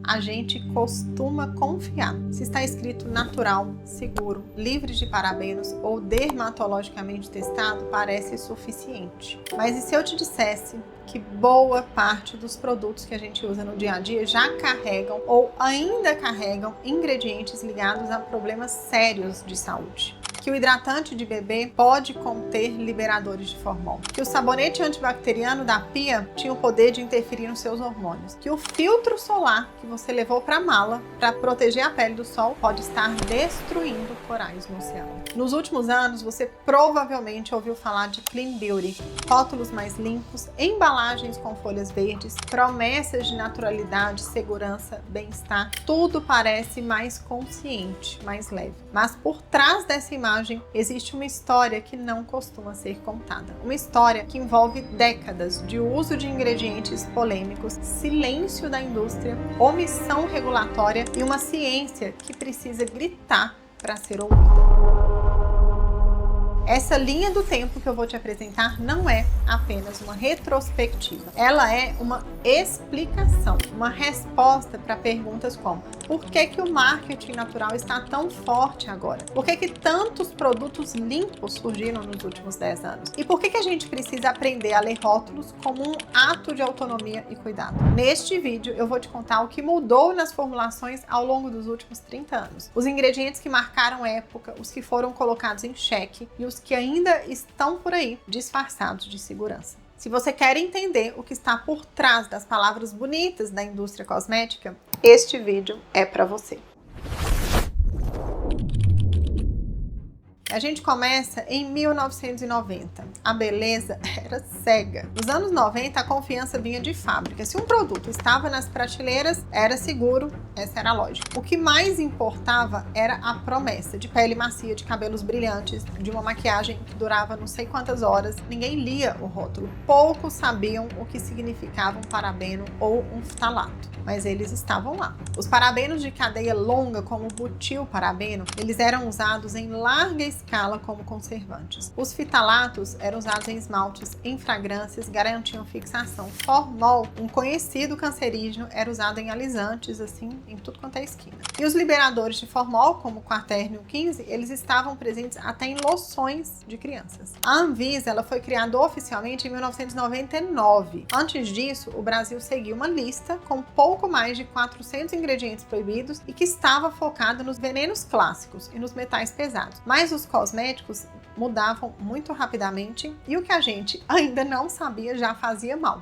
a gente costuma confiar. Se está escrito natural, seguro, livre de parabenos ou dermatologicamente testado, parece suficiente. Mas e se eu te dissesse que boa parte dos produtos que a gente usa no dia a dia já carregam ou ainda carregam ingredientes ligados a problemas sérios de saúde? Que o hidratante de bebê pode conter liberadores de formol, que o sabonete antibacteriano da Pia tinha o poder de interferir nos seus hormônios, que o filtro solar que você levou para a mala para proteger a pele do sol pode estar destruindo corais no oceano. Nos últimos anos, você provavelmente ouviu falar de Clean Beauty, rótulos mais limpos, embalagens com folhas verdes, promessas de naturalidade, segurança, bem-estar. Tudo parece mais consciente, mais leve. Mas por trás dessa imagem existe uma história que não costuma ser contada. Uma história que envolve décadas de uso de ingredientes polêmicos, silêncio da indústria, omissão regulatória e uma ciência que precisa gritar para ser ouvida. Essa linha do tempo que eu vou te apresentar não é apenas uma retrospectiva. Ela é uma explicação, uma resposta para perguntas como: por que o marketing natural está tão forte agora? Por que tantos produtos limpos surgiram nos últimos 10 anos? E por que a gente precisa aprender a ler rótulos como um ato de autonomia e cuidado? Neste vídeo eu vou te contar o que mudou nas formulações ao longo dos últimos 30 anos. Os ingredientes que marcaram época, os que foram colocados em xeque e os que ainda estão por aí disfarçados de segurança. Se você quer entender o que está por trás das palavras bonitas da indústria cosmética, este vídeo é para você. A gente começa em 1990. A beleza era cega. Nos anos 90, a confiança vinha de fábrica. Se um produto estava nas prateleiras, era seguro, essa era a lógica. O que mais importava era a promessa de pele macia, de cabelos brilhantes, de uma maquiagem que durava não sei quantas horas. Ninguém lia o rótulo. Poucos sabiam o que significava um parabeno ou um ftalato, mas eles estavam lá. Os parabenos de cadeia longa, como o butilparabeno, eles eram usados em larga escala como conservantes. Os fitalatos eram usados em esmaltes, em fragrâncias, garantiam fixação. Formol, um conhecido cancerígeno, era usado em alisantes, assim, em tudo quanto é esquina. E os liberadores de formol, como o Quaternio 15, eles estavam presentes até em loções de crianças. A Anvisa, ela foi criada oficialmente em 1999. Antes disso, o Brasil seguiu uma lista com pouco mais de 400 ingredientes proibidos e que estava focada nos venenos clássicos e nos metais pesados. Mas os cosméticos mudavam muito rapidamente e o que a gente ainda não sabia já fazia mal.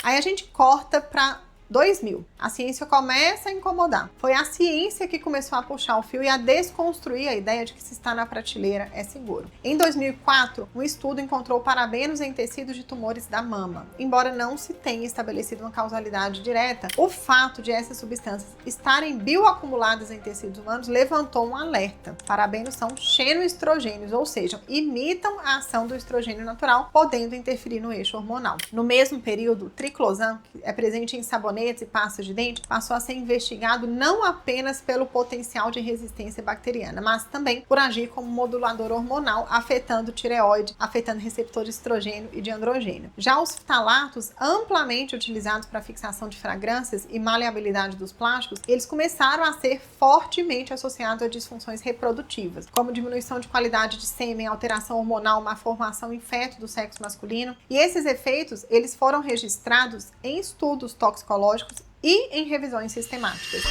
Aí a gente corta para 2000. A ciência começa a incomodar. Foi a ciência que começou a puxar o fio e a desconstruir a ideia de que se está na prateleira é seguro. Em 2004, um estudo encontrou parabenos em tecidos de tumores da mama. Embora não se tenha estabelecido uma causalidade direta, o fato de essas substâncias estarem bioacumuladas em tecidos humanos levantou um alerta. Parabenos são xenoestrogênios, ou seja, imitam a ação do estrogênio natural, podendo interferir no eixo hormonal. No mesmo período, o triclosan, que é presente em sabonetes e pastas de dente, passou a ser investigado não apenas pelo potencial de resistência bacteriana, mas também por agir como modulador hormonal, afetando tireoide, afetando receptor de estrogênio e de androgênio. Já os ftalatos, amplamente utilizados para fixação de fragrâncias e maleabilidade dos plásticos, eles começaram a ser fortemente associados a disfunções reprodutivas, como diminuição de qualidade de sêmen, alteração hormonal, malformação em feto do sexo masculino. E esses efeitos, eles foram registrados em estudos toxicológicos e em revisões sistemáticas.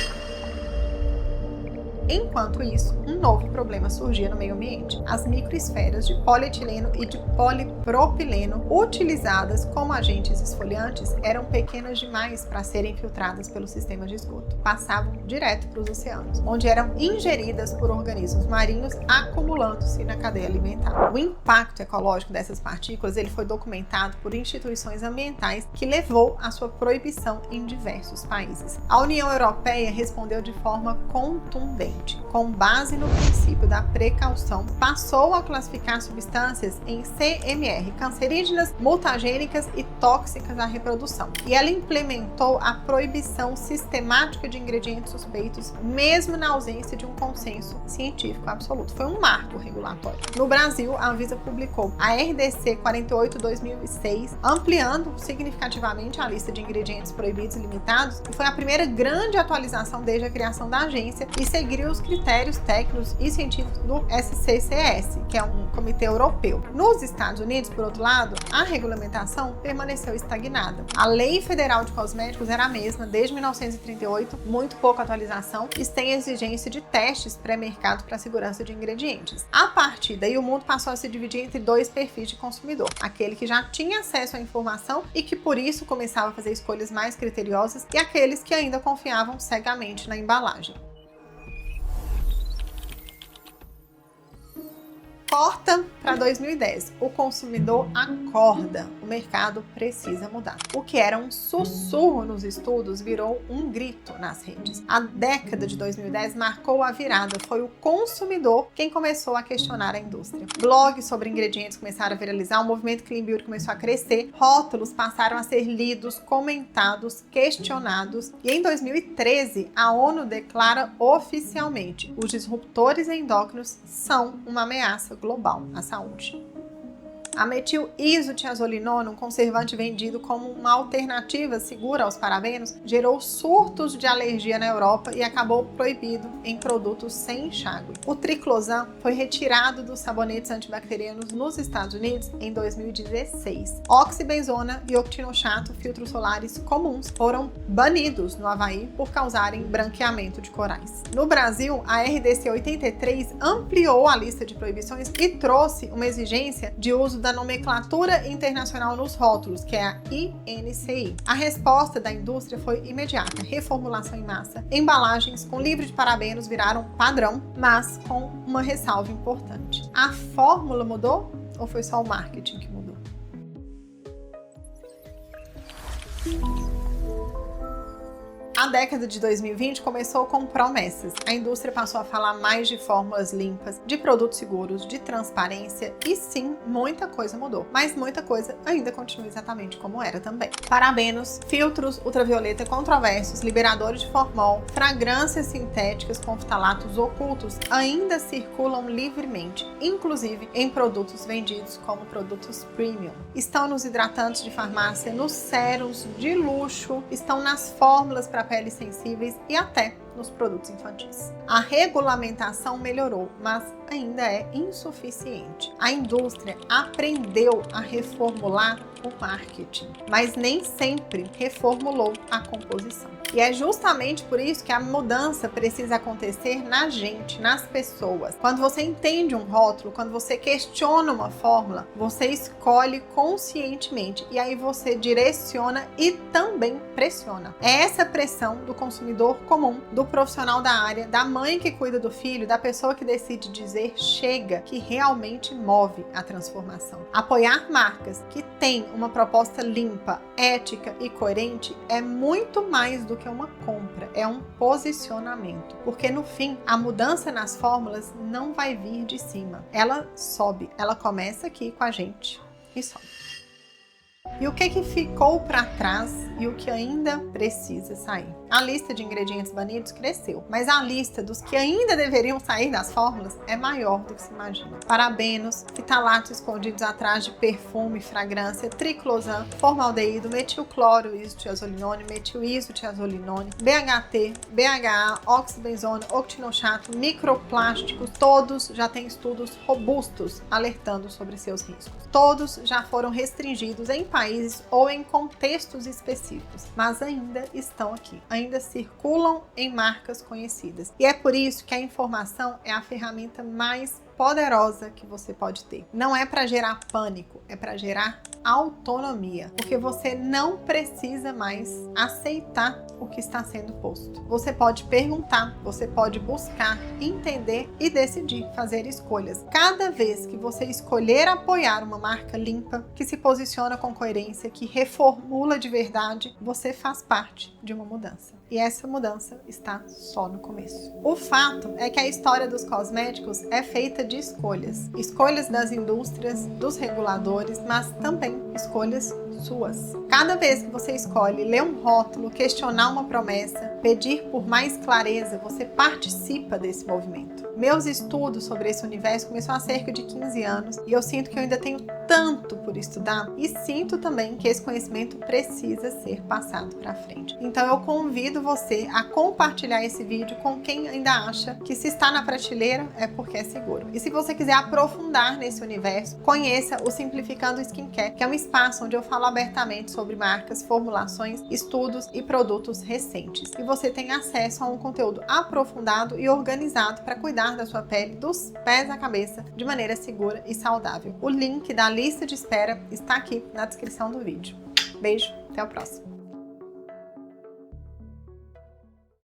Enquanto isso, um novo problema surgia no meio ambiente. As microesferas de polietileno e de polipropileno utilizadas como agentes esfoliantes eram pequenas demais para serem filtradas pelo sistema de esgoto. Passavam direto para os oceanos, onde eram ingeridas por organismos marinhos, acumulando-se na cadeia alimentar. O impacto ecológico dessas partículas ele foi documentado por instituições ambientais que levou à sua proibição em diversos países. A União Europeia respondeu de forma contundente. seguinte: com base no princípio da precaução, passou a classificar substâncias em CMR, cancerígenas, mutagênicas e tóxicas à reprodução. E ela implementou a proibição sistemática de ingredientes suspeitos, mesmo na ausência de um consenso científico absoluto. Foi um marco regulatório. No Brasil, a Anvisa publicou a RDC 48/2006, ampliando significativamente a lista de ingredientes proibidos e limitados, e foi a primeira grande atualização desde a criação da agência e seguiu os critérios técnicos e científicos do SCCS, que é um comitê europeu. Nos Estados Unidos, por outro lado, a regulamentação permaneceu estagnada. A Lei Federal de Cosméticos era a mesma desde 1938, muito pouca atualização, e tem exigência de testes pré-mercado para a segurança de ingredientes. A partir daí, o mundo passou a se dividir entre dois perfis de consumidor: aquele que já tinha acesso à informação e que por isso começava a fazer escolhas mais criteriosas, e aqueles que ainda confiavam cegamente na embalagem. Corta para 2010. O consumidor acorda. O mercado precisa mudar. O que era um sussurro nos estudos virou um grito nas redes. A década de 2010 marcou a virada. Foi o consumidor quem começou a questionar a indústria. Blogs sobre ingredientes começaram a viralizar, o movimento Clean Beauty começou a crescer, rótulos passaram a ser lidos, comentados, questionados, e em 2013 a ONU declara oficialmente: os disruptores endócrinos são uma ameaça global à saúde. A metil-isotiazolinona, um conservante vendido como uma alternativa segura aos parabenos, gerou surtos de alergia na Europa e acabou proibido em produtos sem enxágue. O triclosan foi retirado dos sabonetes antibacterianos nos Estados Unidos em 2016. Oxibenzona e octinoxato, filtros solares comuns, foram banidos no Havaí por causarem branqueamento de corais. No Brasil, a RDC 83 ampliou a lista de proibições e trouxe uma exigência de uso da nomenclatura internacional nos rótulos, que é a INCI. A resposta da indústria foi imediata: reformulação em massa. Embalagens com livre de parabenos viraram padrão, mas com uma ressalva importante: a fórmula mudou ou foi só o marketing que mudou? A década de 2020 começou com promessas. A indústria passou a falar mais de fórmulas limpas, de produtos seguros, de transparência, e sim, muita coisa mudou. Mas muita coisa ainda continua exatamente como era também. Parabenos, filtros ultravioleta controversos, liberadores de formol, fragrâncias sintéticas com ftalatos ocultos ainda circulam livremente, inclusive em produtos vendidos como produtos premium. Estão nos hidratantes de farmácia, nos sérums de luxo, estão nas fórmulas para peles sensíveis e até nos produtos infantis. A regulamentação melhorou, mas ainda é insuficiente. A indústria aprendeu a reformular o marketing, mas nem sempre reformulou a composição. E é justamente por isso que a mudança precisa acontecer na gente, nas pessoas. Quando você entende um rótulo, quando você questiona uma fórmula, você escolhe conscientemente e aí você direciona e também pressiona. É essa pressão do consumidor comum, do profissional da área, da mãe que cuida do filho, da pessoa que decide dizer chega, que realmente move a transformação. Apoiar marcas que têm uma proposta limpa, ética e coerente é muito mais do que uma compra, é um posicionamento. Porque no fim, a mudança nas fórmulas não vai vir de cima. Ela sobe, ela começa aqui com a gente e sobe. E o que ficou para trás e o que ainda precisa sair? A lista de ingredientes banidos cresceu, mas a lista dos que ainda deveriam sair das fórmulas é maior do que se imagina. Parabenos, ftalatos escondidos atrás de perfume, fragrância, triclosan, formaldeído, metilcloroisotiazolinone, metil-isotiazolinone, BHT, BHA, oxibenzona, octinoxato, microplásticos, todos já têm estudos robustos alertando sobre seus riscos. Todos já foram restringidos em países ou em contextos específicos, mas ainda estão aqui, ainda circulam em marcas conhecidas. E é por isso que a informação é a ferramenta mais poderosa que você pode ter. Não é para gerar pânico, é para gerar autonomia, porque você não precisa mais aceitar o que está sendo posto. Você pode perguntar, você pode buscar, entender e decidir, fazer escolhas. Cada vez que você escolher apoiar uma marca limpa, que se posiciona com coerência, que reformula de verdade, você faz parte de uma mudança. E essa mudança está só no começo. O fato é que a história dos cosméticos é feita de escolhas. Escolhas das indústrias, dos reguladores, mas também escolhas suas. Cada vez que você escolhe ler um rótulo, questionar uma promessa, pedir por mais clareza, você participa desse movimento. Meus estudos sobre esse universo começaram há cerca de 15 anos e eu sinto que eu ainda tenho tanto por estudar e sinto também que esse conhecimento precisa ser passado para frente. Então eu convido você a compartilhar esse vídeo com quem ainda acha que se está na prateleira é porque é seguro. E se você quiser aprofundar nesse universo, conheça o Simplificando Skincare, que é um espaço onde eu falo abertamente sobre marcas, formulações, estudos e produtos recentes. E você tem acesso a um conteúdo aprofundado e organizado para cuidar da sua pele dos pés à cabeça de maneira segura e saudável. O link da lista de espera está aqui na descrição do vídeo. Beijo, até o próximo.